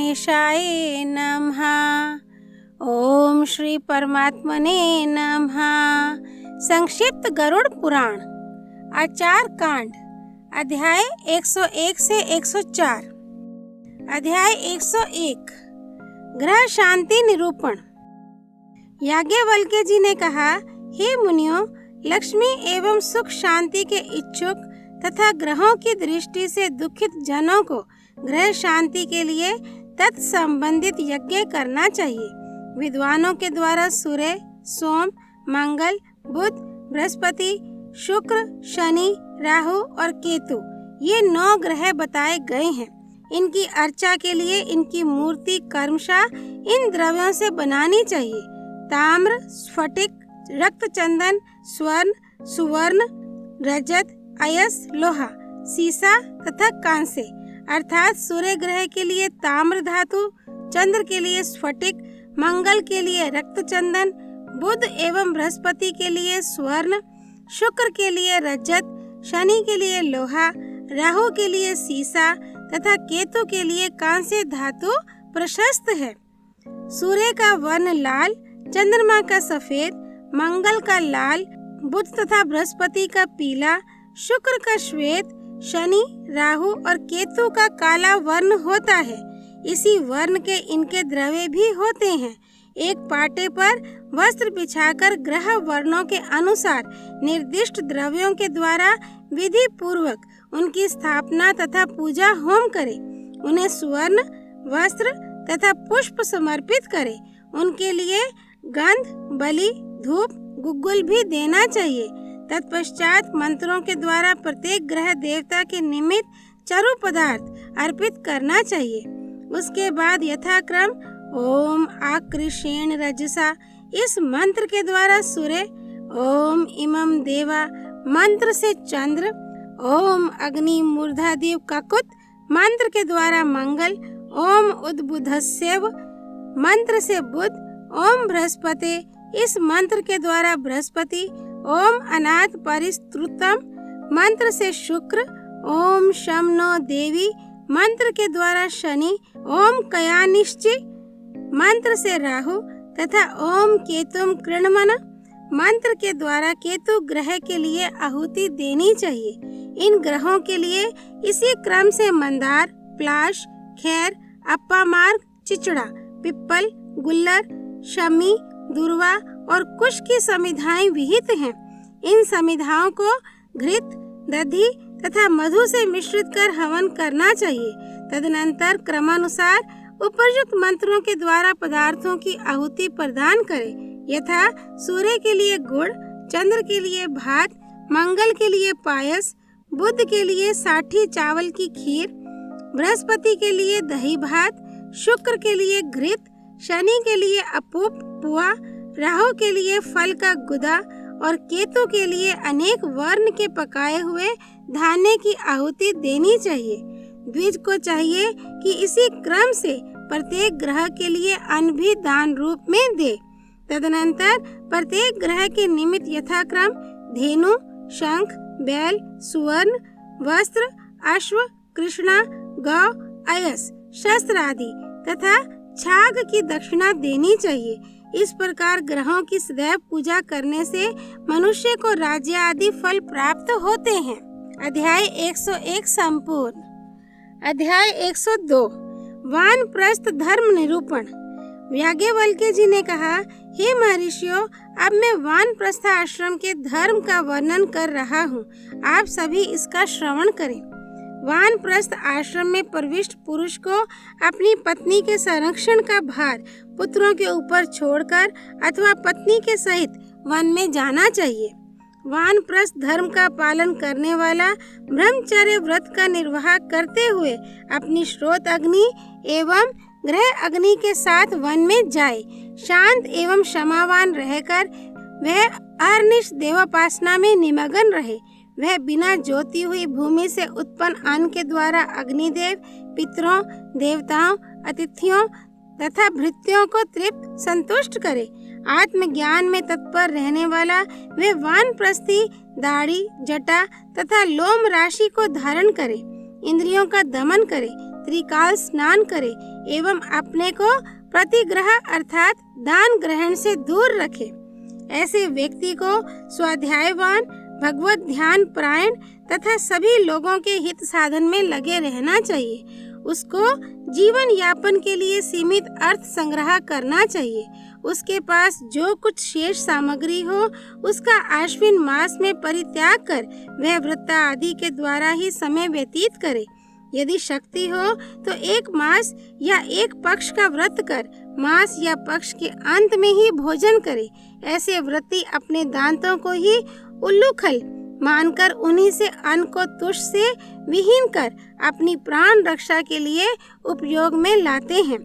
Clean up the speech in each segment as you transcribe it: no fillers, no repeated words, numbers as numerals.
गणेशाय नमः। ओम श्री परमात्मने नमः। संक्षिप्त गरुड़ पुराण आचार कांड अध्याय 101 से 104। अध्याय 101 ग्रह शांति निरूपण। याज्ञवल्क्य जी ने कहा, हे मुनियों, लक्ष्मी एवं सुख शांति के इच्छुक तथा ग्रहों की दृष्टि से दुखित जनों को ग्रह शांति के लिए तत्संबंधित यज्ञ करना चाहिए। विद्वानों के द्वारा सूर्य, सोम, मंगल, बुध, बृहस्पति, शुक्र, शनि, राहु और केतु ये 9 ग्रह बताए गए हैं। इनकी अर्चा के लिए इनकी मूर्ति कर्मशः इन द्रव्यों से बनानी चाहिए। ताम्र, स्फटिक, रक्त चंदन, स्वर्ण, सुवर्ण, रजत, अयस, लोहा, सीसा तथा कांस्य। अर्थात सूर्य ग्रह के लिए ताम्र धातु, चंद्र के लिए स्फटिक, मंगल के लिए रक्त चंदन, बुध एवं बृहस्पति के लिए स्वर्ण, शुक्र के लिए रजत, शनि के लिए लोहा, राहु के लिए सीसा तथा केतु के लिए कांस्य धातु प्रशस्त है। सूर्य का वर्ण लाल, चंद्रमा का सफेद, मंगल का लाल, बुध तथा बृहस्पति का पीला, शुक्र का श्वेत, शनि, राहु और केतु का काला वर्ण होता है। इसी वर्ण के इनके द्रव्य भी होते हैं। एक पाटे पर वस्त्र बिछाकर ग्रह वर्णों के अनुसार निर्दिष्ट द्रव्यों के द्वारा विधि पूर्वक उनकी स्थापना तथा पूजा होम करे। उन्हें सुवर्ण वस्त्र तथा पुष्प समर्पित करे। उनके लिए गंध, बलि, धूप, गुग्गुल भी देना चाहिए। तत्पश्चात मंत्रों के द्वारा प्रत्येक ग्रह देवता के निमित्त चरु पदार्थ अर्पित करना चाहिए। उसके बाद यथाक्रम ओम आकृषेण रजसा इस मंत्र के द्वारा सूर्य, ओम इमं देवा मंत्र से चंद्र, ओम अग्नि मूर्धादेव ककुत मंत्र के द्वारा मंगल, ओम उद्बुधस्यव मंत्र से बुध, ओम बृहस्पति इस मंत्र के द्वारा बृहस्पति, ओम अनाथ परिस्तुतम मंत्र से शुक्र, ओम शमनो देवी मंत्र के द्वारा शनि, ओम कयानिश्चि मंत्र से राहु तथा ओम केतुम कृणमन मंत्र के द्वारा केतु ग्रह के लिए आहुति देनी चाहिए। इन ग्रहों के लिए इसी क्रम से मंदार, प्लाश, खैर, अप्पामार्ग, चिचड़ा, पिप्पल, गुल्लर, शमी, दुर्वा और कुश की समिधाएं विहित हैं। इन समिधाओं को घृत, दधि तथा मधु से मिश्रित कर हवन करना चाहिए। तदनंतर क्रमानुसार उपयुक्त मंत्रों के द्वारा पदार्थों की आहुति प्रदान करें। यथा सूर्य के लिए गुड़, चंद्र के लिए भात, मंगल के लिए पायस, बुध के लिए साठी चावल की खीर, बृहस्पति के लिए दही भात, शुक्र के लिए घृत, शनि के लिए अपूप पुआ, राहु के लिए फल का गुदा और केतु के लिए अनेक वर्ण के पकाए हुए धान्य की आहुति देनी चाहिए। द्विज को चाहिए कि इसी क्रम से प्रत्येक ग्रह के लिए अन्न भी दान रूप में दे। तदनंतर प्रत्येक ग्रह के निमित्त यथाक्रम धेनु, शंख, बैल, सुवर्ण, वस्त्र, अश्व, कृष्णा, गौ, अयस, शस्त्र आदि तथा छाग की दक्षिणा देनी चाहिए। इस प्रकार ग्रहों की सदैव पूजा करने से मनुष्य को राज्य आदि फल प्राप्त होते हैं। अध्याय 101 संपूर्ण। अध्याय 102 वानप्रस्थ धर्म निरूपण। याज्ञवल्क्य जी ने कहा, हे महर्षियों, अब मैं वानप्रस्थ आश्रम के धर्म का वर्णन कर रहा हूँ। आप सभी इसका श्रवण करें। वानप्रस्थ आश्रम में प्रविष्ट पुरुष को अपनी पत्नी के संरक्षण का भार पुत्रों के ऊपर छोड़कर अथवा पत्नी के सहित वन में जाना चाहिए। वानप्रस्थ धर्म का पालन करने वाला ब्रह्मचर्य व्रत का निर्वाह करते हुए अपनी स्रोत अग्नि एवं ग्रह अग्नि के साथ वन में जाए। शांत एवं क्षमावान रहकर वह अहर्निश देवोपासना में निमग्न रहे। वह बिना जोती हुई भूमि से उत्पन्न अन्न के द्वारा अग्निदेव, पितरों, देवताओं, अतिथियों तथा भृत्यों को तृप्त संतुष्ट करे। आत्मज्ञान में तत्पर रहने वाला वे वानप्रस्थी दाढ़ी, जटा तथा लोम राशि को धारण करे, इंद्रियों का दमन करे, त्रिकाल स्नान करे एवं अपने को प्रतिग्रह अर्थात दान ग्रहण से दूर रखे। ऐसे व्यक्ति को स्वाध्यायवान, भगवत ध्यान परायण तथा सभी लोगों के हित साधन में लगे रहना चाहिए। उसको जीवन यापन के लिए सीमित अर्थ संग्रह करना चाहिए। उसके पास जो कुछ शेष सामग्री हो उसका आश्विन मास में परित्याग कर वह व्रता आदि के द्वारा ही समय व्यतीत करे। यदि शक्ति हो तो एक मास या एक पक्ष का व्रत कर मास या पक्ष के अंत में ही भोजन करे। ऐसे व्रती अपने दांतों को ही उल्लूखल मानकर उन्हीं से अन्न को तुष से विहीन कर अपनी प्राण रक्षा के लिए उपयोग में लाते हैं।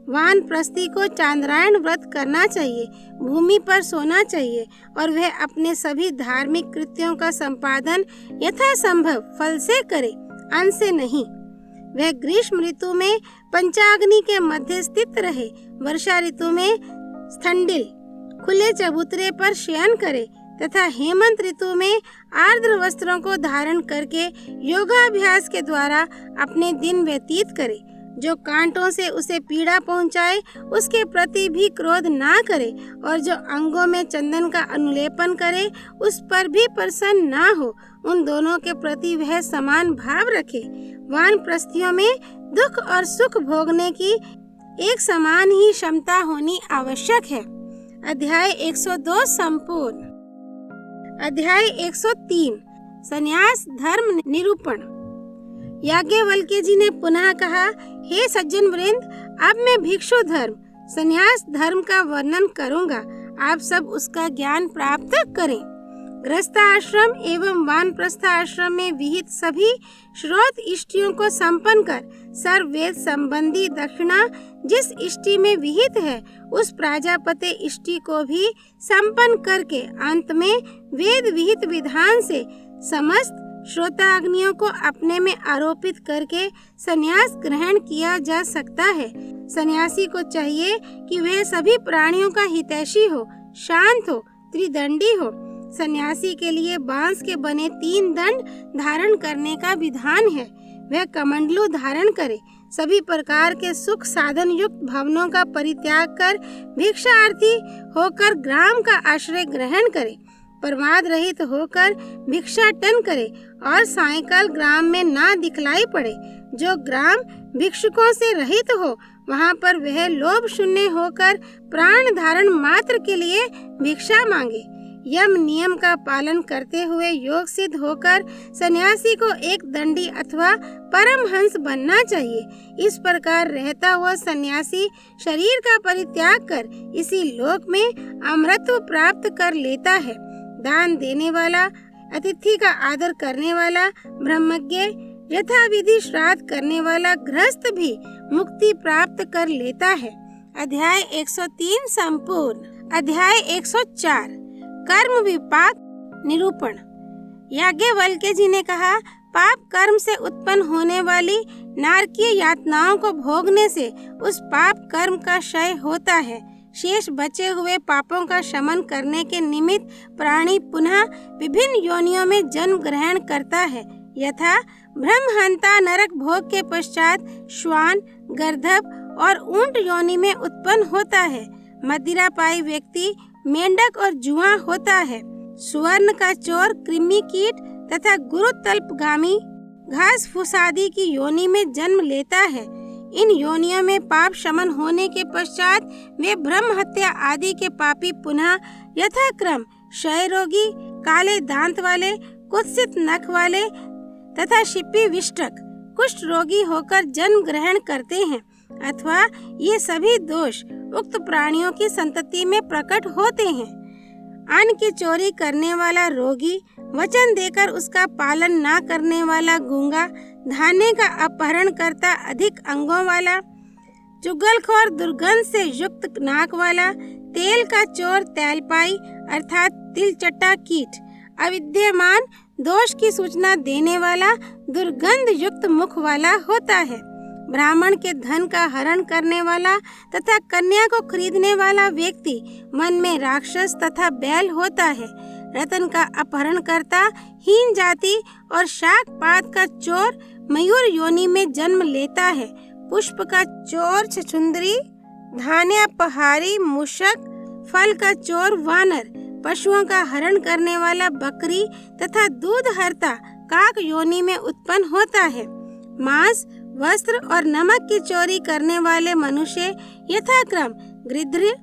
वानप्रस्थी को चांद्रायण व्रत करना चाहिए, भूमि पर सोना चाहिए और वह अपने सभी धार्मिक कृत्यों का संपादन यथासंभव फल से करे, अन्न से नहीं। वह ग्रीष्म ऋतु में पंचाग्नि के मध्य स्थित रहे, वर्षा ऋतु में स्थंडिल खुले चबूतरे पर शयन करे तथा हेमंत ऋतु में आर्द्र वस्त्रों को धारण करके योगाभ्यास के द्वारा अपने दिन व्यतीत करे। जो कांटों से उसे पीड़ा पहुंचाए उसके प्रति भी क्रोध ना करे और जो अंगों में चंदन का अनुलेपन करे उस पर भी प्रसन्न ना हो। उन दोनों के प्रति वह समान भाव रखे। वानप्रस्थियों में दुख और सुख भोगने की एक समान ही क्षमता होनी आवश्यक है। अध्याय 102 संपूर्ण। अध्याय 103 संन्यास धर्म निरूपण। याज्ञवल्क्य जी ने पुनः कहा, हे सज्जन वृंद, अब मैं भिक्षु धर्म संन्यास धर्म का वर्णन करूंगा, आप सब उसका ज्ञान प्राप्त करें। गृहस्थाश्रम एवं वानप्रस्थाश्रम में विहित सभी श्रोत इष्टियों को संपन्न कर सर्व वेद संबंधी दक्षिणा जिस इष्टि में विहित है उस प्राजापत्य इष्टि को भी संपन्न करके अंत में वेद विहित विधान से समस्त श्रोताग्नियों को अपने में आरोपित करके संन्यास ग्रहण किया जा सकता है। सन्यासी को चाहिए कि वह सभी प्राणियों का हितैषी हो, शांत हो, त्रिदंडी हो। सन्यासी के लिए बांस के बने 3 दंड धारण करने का विधान है। वह कमंडलू धारण करे, सभी प्रकार के सुख साधन युक्त भवनों का परित्याग कर भिक्षार्थी होकर ग्राम का आश्रय ग्रहण करे, प्रमाद रहित होकर भिक्षाटन करे और सायंकाल ग्राम में ना दिखलाई पड़े। जो ग्राम भिक्षुकों से रहित हो वहाँ पर वह लोभ शून्य होकर प्राण धारण मात्र के लिए भिक्षा मांगे। यम नियम का पालन करते हुए योग सिद्ध होकर सन्यासी को एक दंडी अथवा परमहंस बनना चाहिए। इस प्रकार रहता हुआ सन्यासी शरीर का परित्याग कर इसी लोक में अमृतत्व प्राप्त कर लेता है। दान देने वाला, अतिथि का आदर करने वाला, ब्रह्मज्ञ, यथाविधि श्राद्ध करने वाला गृहस्थ भी मुक्ति प्राप्त कर लेता है। अध्याय 103 संपूर्ण। अध्याय 104 कर्म विपाक निरूपण। याज्ञवल्क्य जी ने कहा, पाप कर्म से उत्पन्न होने वाली नारकीय यातनाओं को भोगने से उस पाप कर्म का क्षय होता है। शेष बचे हुए पापों का शमन करने के निमित्त प्राणी पुनः विभिन्न योनियों में जन्म ग्रहण करता है। यथा ब्रह्महंता नरक भोग के पश्चात श्वान, गर्दभ और ऊंट योनि में उत्पन्न होता है। मदिरा पाई व्यक्ति मेंढक और जुआ होता है। सुवर्ण का चोर कृमि कीट तथा गुरुतल्पगामी घास फूस आदि की योनि में जन्म लेता है। इन योनियों में पाप शमन होने के पश्चात वे ब्रह्म हत्या आदि के पापी पुनः यथाक्रम क्षय रोगी, काले दांत वाले, कुत्सित नख वाले तथा शिपी विष्टक, कुष्ठ रोगी होकर जन्म ग्रहण करते हैं। अथवा ये सभी दोष उक्त प्राणियों की संतति में प्रकट होते हैं। अन्न की चोरी करने वाला रोगी, वचन देकर उसका पालन ना करने वाला गूंगा, धान्य का अपहरण करता अधिक अंगों वाला, चुगलखोर दुर्गंध से युक्त नाक वाला, तेल का चोर तैलपाई अर्थात तिलचट्टा कीट, अविद्यमान दोष की सूचना देने वाला दुर्गंध युक्त मुख वाला होता है। ब्राह्मण के धन का हरण करने वाला तथा कन्या को खरीदने वाला व्यक्ति मन में राक्षस तथा बैल होता है। रतन का अपहरण करता हीन जाति और शाक पात का चोर मयूर योनि में जन्म लेता है। पुष्प का चोर छछुंदरी, धान्य पहाड़ी मूषक, फल का चोर वानर, पशुओं का हरण करने वाला बकरी तथा दूध हरता काक योनि में उत्पन्न होता है। मांस, वस्त्र और नमक की चोरी करने वाले मनुष्य यथाक्रम गृध्र,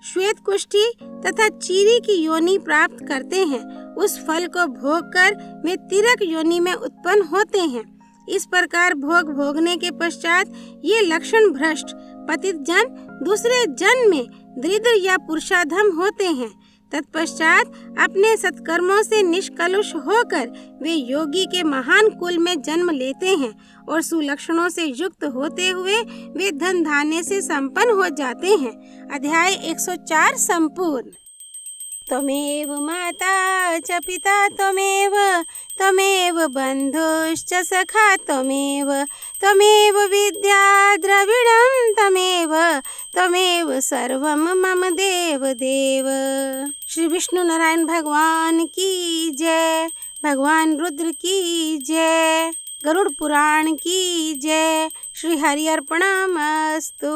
श्वेत कुष्ठी तथा चीरी की योनि प्राप्त करते हैं। उस फल को भोगकर वे तिरक योनि में उत्पन्न होते हैं। इस प्रकार भोग भोगने के पश्चात ये लक्षण भ्रष्ट पतित जन दूसरे जन्म में दरिद्र या पुरुषाधम होते हैं। तत्पश्चात अपने सत्कर्मों से निष्कलुष होकर वे योगी के महान कुल में जन्म लेते हैं और सुलक्षणों से युक्त होते हुए वे धन धान्य से संपन्न हो जाते हैं। अध्याय 104 संपूर्ण। त्वमेव माता च पिता त्वमेव, त्वमेव बन्धुश्च सखा त्वमेव, त्वमेव विद्या द्रविणं त्वमेव, त्वमेव सर्वं मम देव देव। श्री विष्णु नारायण भगवान की जय, भगवान रुद्र की जय, गरुड़ पुराण की जय। श्री हरि अर्पणमस्तु।